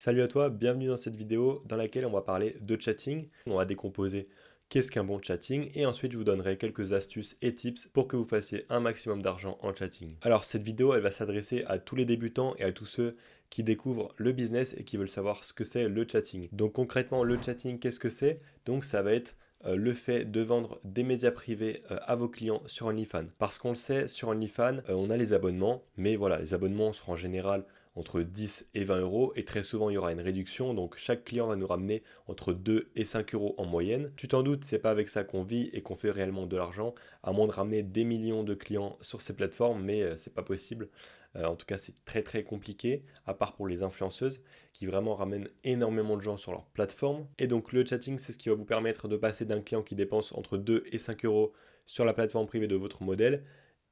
Salut à toi, bienvenue dans cette vidéo dans laquelle on va parler de chatting. On va décomposer qu'est-ce qu'un bon chatting et ensuite je vous donnerai quelques astuces et tips pour que vous fassiez un maximum d'argent en chatting. Alors cette vidéo elle va s'adresser à tous les débutants et à tous ceux qui découvrent le business et qui veulent savoir ce que c'est le chatting. Donc concrètement le chatting qu'est-ce que c'est? Donc ça va être le fait de vendre des médias privés à vos clients sur OnlyFans. Parce qu'on le sait, sur OnlyFans, on a les abonnements, mais voilà, les abonnements seront en général entre 10 et 20 euros et très souvent il y aura une réduction, donc chaque client va nous ramener entre 2 et 5 euros en moyenne. Tu t'en doutes, c'est pas avec ça qu'on vit et qu'on fait réellement de l'argent, à moins de ramener des millions de clients sur ces plateformes, mais c'est pas possible. En tout cas, c'est très très compliqué, à part pour les influenceuses qui vraiment ramènent énormément de gens sur leur plateforme. Et donc le chatting, c'est ce qui va vous permettre de passer d'un client qui dépense entre 2 et 5 euros sur la plateforme privée de votre modèle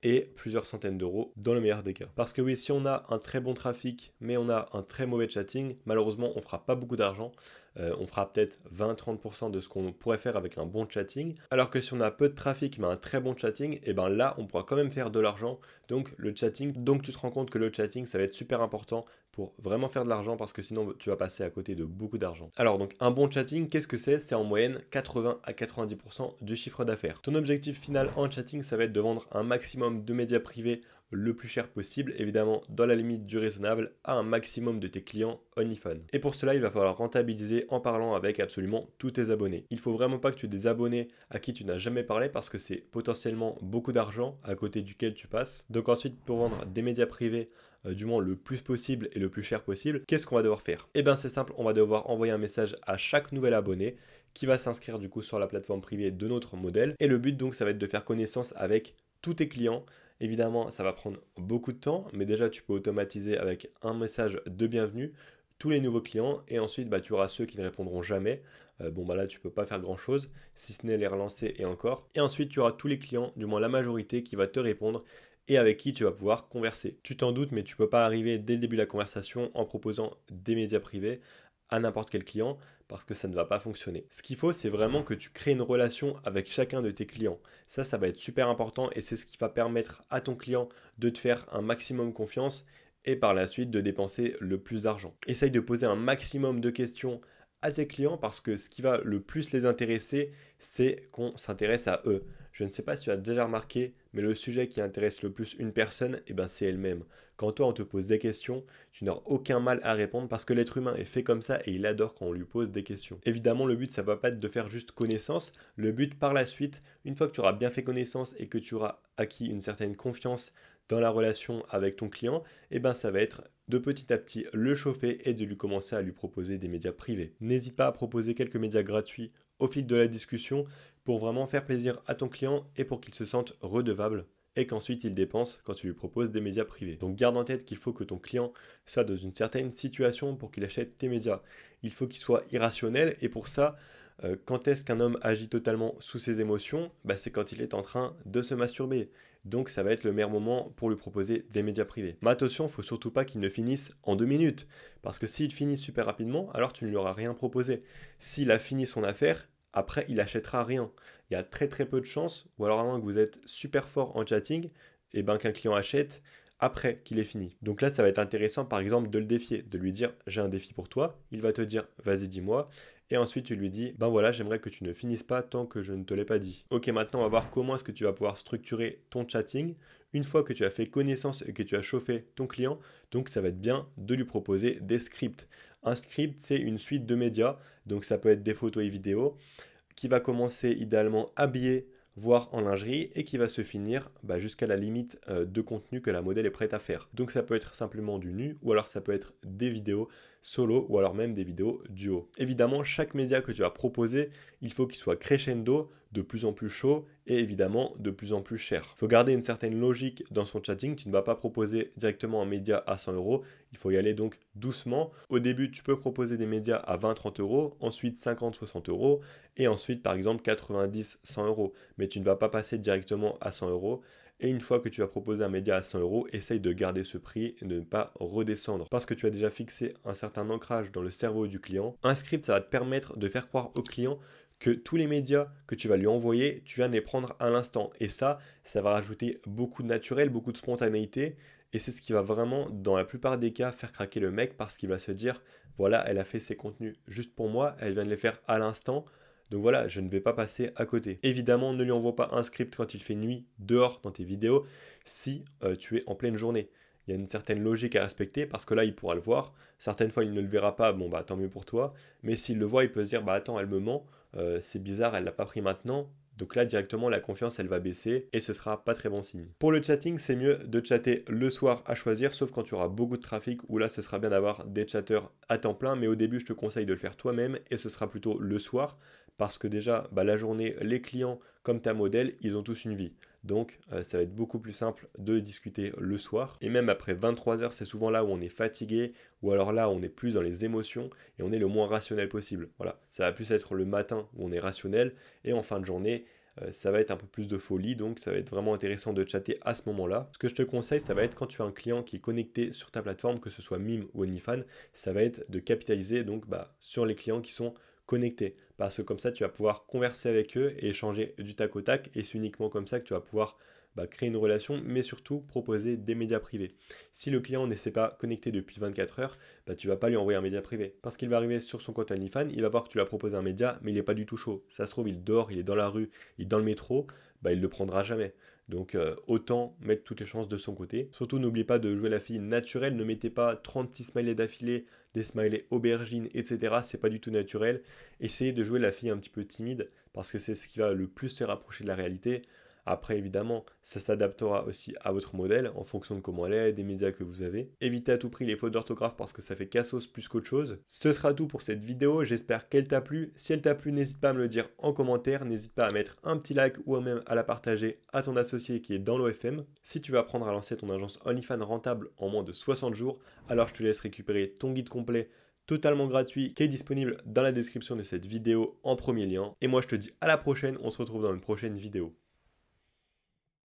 et plusieurs centaines d'euros dans le meilleur des cas. Parce que oui, si on a un très bon trafic, mais on a un très mauvais chatting, malheureusement, on fera pas beaucoup d'argent. On fera peut-être 20-30% de ce qu'on pourrait faire avec un bon chatting. Alors que si on a peu de trafic, mais un très bon chatting, et ben là, on pourra quand même faire de l'argent. Donc le chatting, donc tu te rends compte que le chatting, ça va être super important pour vraiment faire de l'argent parce que sinon tu vas passer à côté de beaucoup d'argent. Alors donc un bon chatting, qu'est-ce que c'est? C'est en moyenne 80 à 90% du chiffre d'affaires. Ton objectif final en chatting, ça va être de vendre un maximum de médias privés le plus cher possible, évidemment dans la limite du raisonnable, à un maximum de tes clients OnlyFans. Et pour cela, il va falloir rentabiliser en parlant avec absolument tous tes abonnés. Il faut vraiment pas que tu aies des abonnés à qui tu n'as jamais parlé parce que c'est potentiellement beaucoup d'argent à côté duquel tu passes. Donc ensuite, pour vendre des médias privés, du moins le plus possible et le plus cher possible, qu'est-ce qu'on va devoir faire? Eh bien c'est simple, on va devoir envoyer un message à chaque nouvel abonné qui va s'inscrire du coup sur la plateforme privée de notre modèle. Et le but donc ça va être de faire connaissance avec tous tes clients. Évidemment, ça va prendre beaucoup de temps, mais déjà tu peux automatiser avec un message de bienvenue tous les nouveaux clients et ensuite tu auras ceux qui ne répondront jamais. Là tu peux pas faire grand chose si ce n'est les relancer et encore. Et ensuite tu auras tous les clients, du moins la majorité, qui va te répondre et avec qui tu vas pouvoir converser. Tu t'en doutes, mais tu peux pas arriver dès le début de la conversation en proposant des médias privés à n'importe quel client parce que ça ne va pas fonctionner. Ce qu'il faut, c'est vraiment que tu crées une relation avec chacun de tes clients. Ça va être super important et c'est ce qui va permettre à ton client de te faire un maximum confiance et par la suite de dépenser le plus d'argent. Essaye de poser un maximum de questions à tes clients parce que ce qui va le plus les intéresser, c'est qu'on s'intéresse à eux. Je ne sais pas si tu as déjà remarqué, mais le sujet qui intéresse le plus une personne, c'est elle-même. Quand toi on te pose des questions, tu n'auras aucun mal à répondre parce que l'être humain est fait comme ça et il adore quand on lui pose des questions. Évidemment, le but ça va pas être de faire juste connaissance. Le but par la suite, une fois que tu auras bien fait connaissance et que tu auras acquis une certaine confiance dans la relation avec ton client, ça va être de petit à petit le chauffer et de lui commencer à lui proposer des médias privés. N'hésite pas à proposer quelques médias gratuits au fil de la discussion pour vraiment faire plaisir à ton client et pour qu'il se sente redevable et qu'ensuite il dépense quand tu lui proposes des médias privés. Donc garde en tête qu'il faut que ton client soit dans une certaine situation pour qu'il achète tes médias. Il faut qu'il soit irrationnel et pour ça, quand est-ce qu'un homme agit totalement sous ses émotions? C'est quand il est en train de se masturber. Donc ça va être le meilleur moment pour lui proposer des médias privés. Mais attention, il ne faut surtout pas qu'il ne finisse en 2 minutes. Parce que s'il finit super rapidement, alors tu ne lui auras rien proposé. S'il a fini son affaire, après il achètera rien. Il y a très très peu de chances, ou alors à moins que vous êtes super fort en chatting, et qu'un client achète après qu'il ait fini. Donc là, ça va être intéressant par exemple de le défier, de lui dire j'ai un défi pour toi, il va te dire vas-y dis-moi, et ensuite tu lui dis ben voilà j'aimerais que tu ne finisses pas tant que je ne te l'ai pas dit. Ok, maintenant on va voir comment est-ce que tu vas pouvoir structurer ton chatting une fois que tu as fait connaissance et que tu as chauffé ton client. Donc ça va être bien de lui proposer des scripts. Un script c'est une suite de médias, donc ça peut être des photos et vidéos qui va commencer idéalement habillé, voire en lingerie, et qui va se finir jusqu'à la limite de contenu que la modèle est prête à faire. Donc ça peut être simplement du nu, ou alors ça peut être des vidéos solo, ou alors même des vidéos duo. Évidemment, chaque média que tu vas proposer, il faut qu'il soit crescendo, de plus en plus chaud, et évidemment de plus en plus cher. Il faut garder une certaine logique dans son chatting, tu ne vas pas proposer directement un média à 100 euros, il faut y aller donc doucement. Au début, tu peux proposer des médias à 20-30 euros, ensuite 50-60 euros, et ensuite par exemple 90-100 euros. Mais tu ne vas pas passer directement à 100 euros. Et une fois que tu as proposé un média à 100 euros, essaye de garder ce prix et de ne pas redescendre. Parce que tu as déjà fixé un certain ancrage dans le cerveau du client. Un script, ça va te permettre de faire croire au client que tous les médias que tu vas lui envoyer, tu viens de les prendre à l'instant. Et ça va rajouter beaucoup de naturel, beaucoup de spontanéité. Et c'est ce qui va vraiment, dans la plupart des cas, faire craquer le mec parce qu'il va se dire, voilà, elle a fait ses contenus juste pour moi, elle vient de les faire à l'instant, donc voilà, je ne vais pas passer à côté. Évidemment, ne lui envoie pas un script quand il fait nuit dehors dans tes vidéos si tu es en pleine journée. Il y a une certaine logique à respecter parce que là, il pourra le voir. Certaines fois, il ne le verra pas, bon bah tant mieux pour toi. Mais s'il le voit, il peut se dire, bah attends, elle me ment, c'est bizarre, elle l'a pas pris maintenant. Donc là, directement, la confiance, elle va baisser et ce sera pas très bon signe. Pour le chatting, c'est mieux de chatter le soir à choisir, sauf quand tu auras beaucoup de trafic, où là, ce sera bien d'avoir des chatteurs à temps plein. Mais au début, je te conseille de le faire toi-même et ce sera plutôt le soir, parce que déjà, bah, la journée, les clients, comme ta modèle, ils ont tous une vie. Donc, ça va être beaucoup plus simple de discuter le soir. Et même après 23 heures, c'est souvent là où on est fatigué, ou alors là, où on est plus dans les émotions et on est le moins rationnel possible. Voilà, ça va plus être le matin où on est rationnel, et en fin de journée, ça va être un peu plus de folie, donc ça va être vraiment intéressant de chatter à ce moment-là. Ce que je te conseille, ça va être quand tu as un client qui est connecté sur ta plateforme, que ce soit Mime ou OnlyFans, ça va être de capitaliser donc sur les clients qui sont connectés. Parce que comme ça, tu vas pouvoir converser avec eux et échanger du tac au tac, et c'est uniquement comme ça que tu vas pouvoir créer une relation, mais surtout proposer des médias privés. Si le client ne s'est pas connecté depuis 24 heures, tu vas pas lui envoyer un média privé. Parce qu'il va arriver sur son compte OnlyFans, il va voir que tu lui as proposé un média, mais il n'est pas du tout chaud. Ça se trouve, il dort, il est dans la rue, il est dans le métro, il ne le prendra jamais. Donc autant mettre toutes les chances de son côté. Surtout n'oublie pas de jouer la fille naturelle, ne mettez pas 36 smileys d'affilée, des smileys aubergines, etc. C'est pas du tout naturel. Essayez de jouer la fille un petit peu timide, parce que c'est ce qui va le plus se rapprocher de la réalité. Après, évidemment, ça s'adaptera aussi à votre modèle en fonction de comment elle est, des médias que vous avez. Évitez à tout prix les fautes d'orthographe parce que ça fait cassos plus qu'autre chose. Ce sera tout pour cette vidéo, j'espère qu'elle t'a plu. Si elle t'a plu, n'hésite pas à me le dire en commentaire, n'hésite pas à mettre un petit like ou même à la partager à ton associé qui est dans l'OFM. Si tu veux apprendre à lancer ton agence OnlyFans rentable en moins de 60 jours, alors je te laisse récupérer ton guide complet totalement gratuit qui est disponible dans la description de cette vidéo en premier lien. Et moi je te dis à la prochaine, on se retrouve dans une prochaine vidéo.